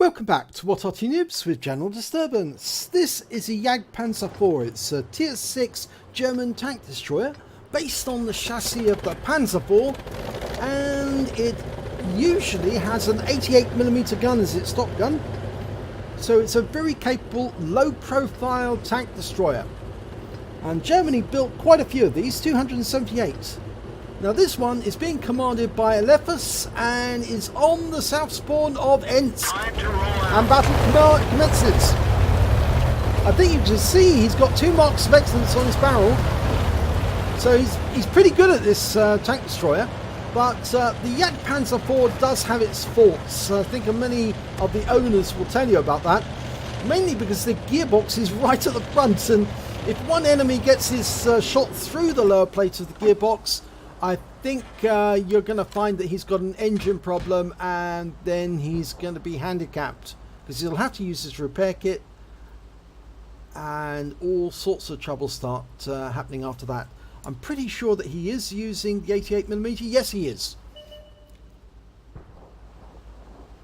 Welcome back to What Arty Noobs with General Disturbance. This is a Jagdpanzer IV. It's a Tier 6 German tank destroyer based on the chassis of the Panzer IV, and it usually has an 88mm gun as its stock gun. So it's a very capable, low-profile tank destroyer. And Germany built quite a few of these, 278. Now this one is being commanded by Alephus and is on the south spawn of Ensk, and battle commences. I think you can see he's got 2 marks of excellence on his barrel, so he's pretty good at this tank destroyer. But the Jagdpanzer IV does have its faults. I think many of the owners will tell you about that, mainly because the gearbox is right at the front, and if one enemy gets his shot through the lower plate of the gearbox, I think you're going to find that he's got an engine problem, and then he's going to be handicapped because he'll have to use his repair kit, and all sorts of trouble start happening after that. I'm pretty sure that he is using the 88mm. Yes, he is.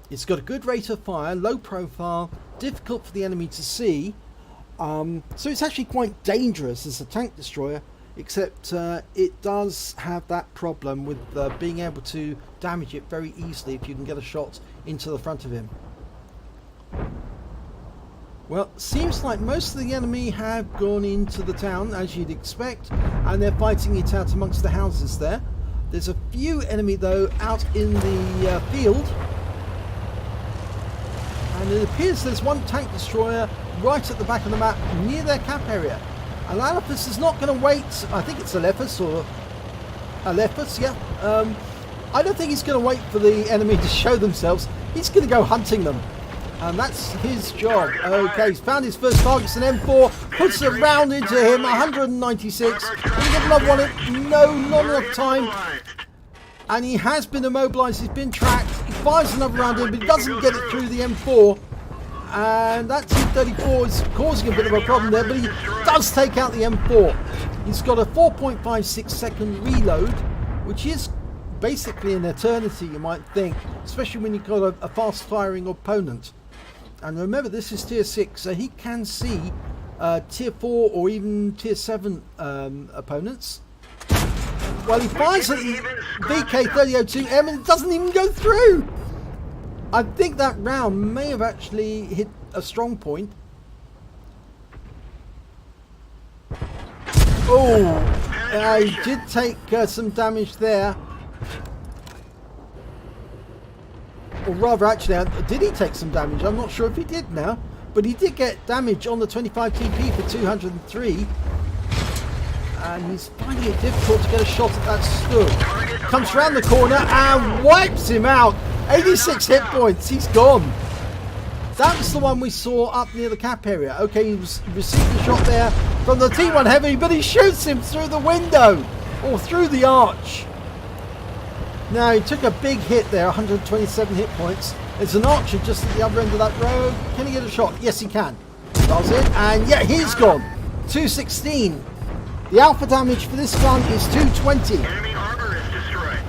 It's got a good rate of fire, low profile, difficult for the enemy to see. So it's actually quite dangerous as a tank destroyer, except it does have that problem with being able to damage it very easily if you can get a shot into the front of him. Well, seems like most of the enemy have gone into the town, as you'd expect, and they're fighting it out amongst the houses there. There's a few enemy though out in the field, and it appears there's one tank destroyer right at the back of the map near their cap area. And Alephus is not going to wait. I think it's Alephus or Alephus, yeah. I don't think he's going to wait for the enemy to show themselves. He's going to go hunting them, and that's his job. Okay, he's found his first target. It's an M4, puts a round into him, 196. Can he get another one? No, not enough time. And he has been immobilized. He's been tracked. He fires another round in, but he doesn't get it through the M4. And that T-34 is causing a bit of a problem there, but he does take out the M4. He's got a 4.56 second reload, which is basically an eternity, you might think, especially when you've got a fast firing opponent. And remember, this is Tier 6, so he can see Tier 4 or even Tier 7 opponents. Well, he fires at the VK-3002M and it doesn't even go through. I think that round may have actually hit a strong point. Oh, he did take some damage there. Or rather, actually, did he take some damage? I'm not sure if he did now. But he did get damage on the 25 TP for 203. And he's finding it difficult to get a shot at that stud. Comes around the corner and wipes him out. 86 hit points, he's gone. That was the one we saw up near the cap area. Okay, he received a shot there from the T1 Heavy, but he shoots him through the window, or through the arch. Now, he took a big hit there, 127 hit points. There's an archer just at the other end of that road. Can he get a shot? Yes, he can. Does it? And yeah, he's gone. 216. The alpha damage for this gun is 220.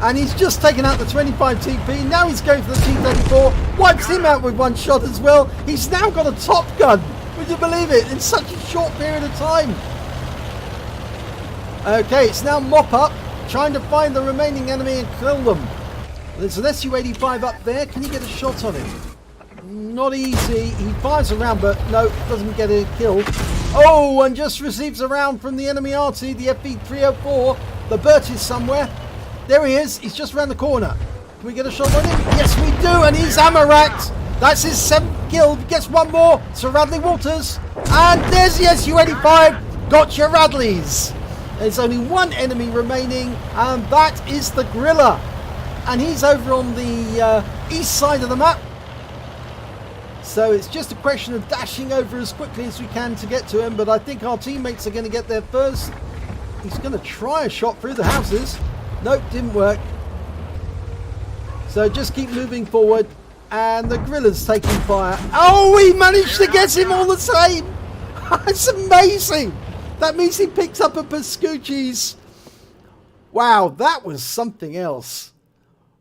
And he's just taken out the 25 TP. Now he's going for the T-34. Wipes him out with one shot as well. He's now got a top gun. Would you believe it? In such a short period of time. Okay, it's now mop up. Trying to find the remaining enemy and kill them. There's an Su-85 up there. Can you get a shot on him? Not easy. He fires a round, but no, doesn't get a kill. Oh, and just receives a round from the enemy Arty, the FV-304. The Burt is somewhere. There he is. He's just around the corner. Can we get a shot on him? Yes, we do. And he's ammo-racked. That's his 7th kill. He gets one more. So Radley Walters. And there's the Su-85. Got your Radleys. There's only one enemy remaining. And that is the Gorilla. And he's over on the east side of the map. So it's just a question of dashing over as quickly as we can to get to him. But I think our teammates are going to get there first. He's going to try a shot through the houses. Nope, didn't work. So just keep moving forward. And the Gorilla's taking fire. Oh, he managed to get him all the same. It's amazing. That means he picks up a Pascucci's. Wow, that was something else.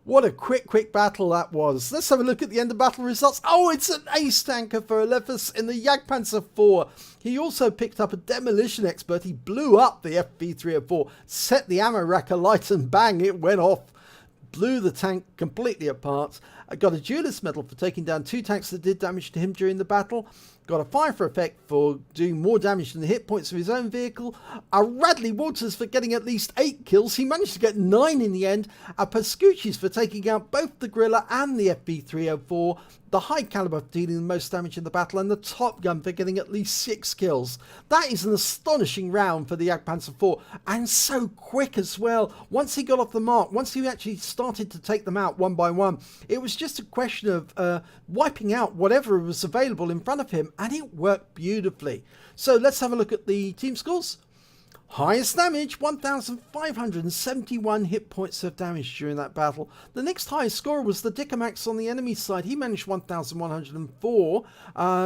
What a quick battle that was. Let's have a look at the end of battle results. Oh, it's an ace tanker for Alephus in the Jagdpanzer IV. He also picked up a demolition expert. He blew up the FV304, set the ammo rack alight, and bang, it went off. Blew the tank completely apart. I got a duelist medal for taking down 2 tanks that did damage to him during the battle. Got a fire for effect for doing more damage than the hit points of his own vehicle. A Radley Walters for getting at least 8 kills. He managed to get 9 in the end. A Pascucci's for taking out both the Gorilla and the FV304. The high caliber for dealing the most damage in the battle, and the Top Gun for getting at least 6 kills. That is an astonishing round for the Jagdpanzer IV, and so quick as well. Once he got off the mark, once he actually started to take them out one by one, it was just a question of wiping out whatever was available in front of him, and it worked beautifully. So let's have a look at the team scores. Highest damage, 1,571 hit points of damage during that battle. The next highest scorer was the Dickermax on the enemy side. He managed 1,104.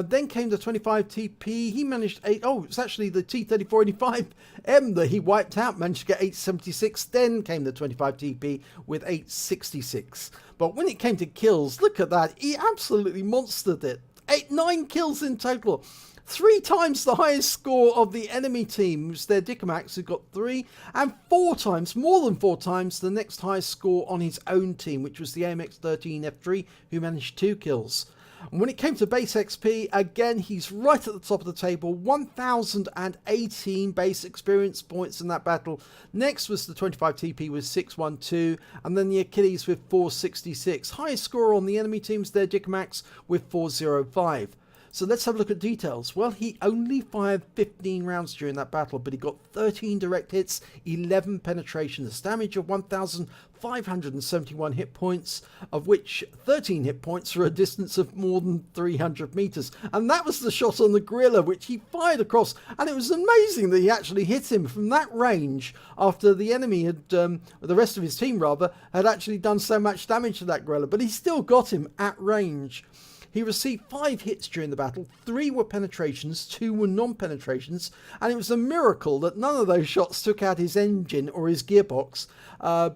Then came the 25 TP. He managed 8. Oh, it was actually the T3485M that he wiped out, managed to get 876. Then came the 25 TP with 866. But when it came to kills, look at that. He absolutely monstered it. 9 kills in total. 3 times the highest score of the enemy team, was their Dickermax, who got 3, and 4 times, more than 4 times, the next highest score on his own team, which was the AMX-13F3, who managed 2 kills. And when it came to base XP, again, he's right at the top of the table, 1,018 base experience points in that battle. Next was the 25 TP with 612, and then the Achilles with 466. Highest score on the enemy team's their Dickermax with 405. So let's have a look at details. Well, he only fired 15 rounds during that battle, but he got 13 direct hits, 11 penetrations, damage of 1,571 hit points, of which 13 hit points were a distance of more than 300 meters. And that was the shot on the Gorilla, which he fired across. And it was amazing that he actually hit him from that range after the enemy had, the rest of his team rather, had actually done so much damage to that Gorilla. But he still got him at range. He received 5 hits during the battle, 3 were penetrations, 2 were non-penetrations, and it was a miracle that none of those shots took out his engine or his gearbox,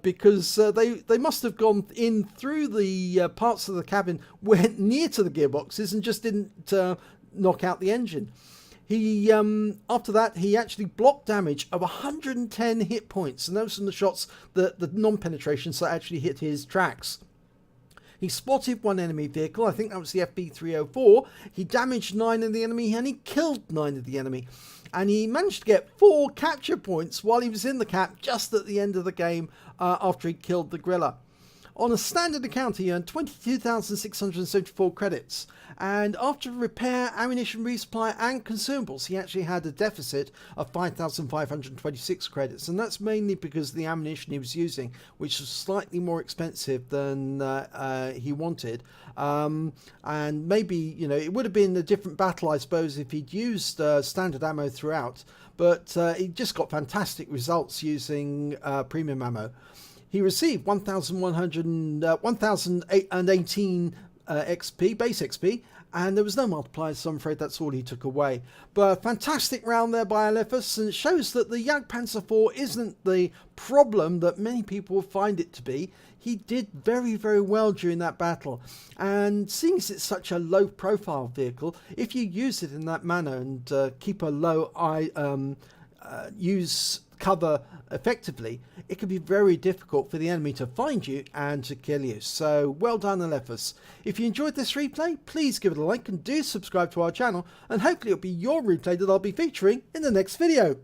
because they must have gone in through the parts of the cabin, went near to the gearboxes and just didn't knock out the engine. He after that, he actually blocked damage of 110 hit points, and those are the shots, the non-penetrations that actually hit his tracks. He spotted 1 enemy vehicle, I think that was the FV304. He damaged 9 of the enemy, and he killed 9 of the enemy. And he managed to get 4 capture points while he was in the cap just at the end of the game after he killed the Gorilla. On a standard account, he earned 22,674 credits, and after repair, ammunition resupply and consumables, he actually had a deficit of 5,526 credits, and that's mainly because of the ammunition he was using, which was slightly more expensive than he wanted. And maybe, you know, it would have been a different battle, I suppose, if he'd used standard ammo throughout, but he just got fantastic results using premium ammo. He received 1,018 XP, base XP, and there was no multipliers, so I'm afraid that's all he took away. But a fantastic round there by Alephus, and it shows that the Jagdpanzer IV isn't the problem that many people find it to be. He did very, very well during that battle, and seeing as it's such a low profile vehicle, if you use it in that manner and keep a low use cover effectively, it can be very difficult for the enemy to find you and to kill you. So well done, Alephus. If you enjoyed this replay, please give it a like and do subscribe to our channel, and hopefully it'll be your replay that I'll be featuring in the next video.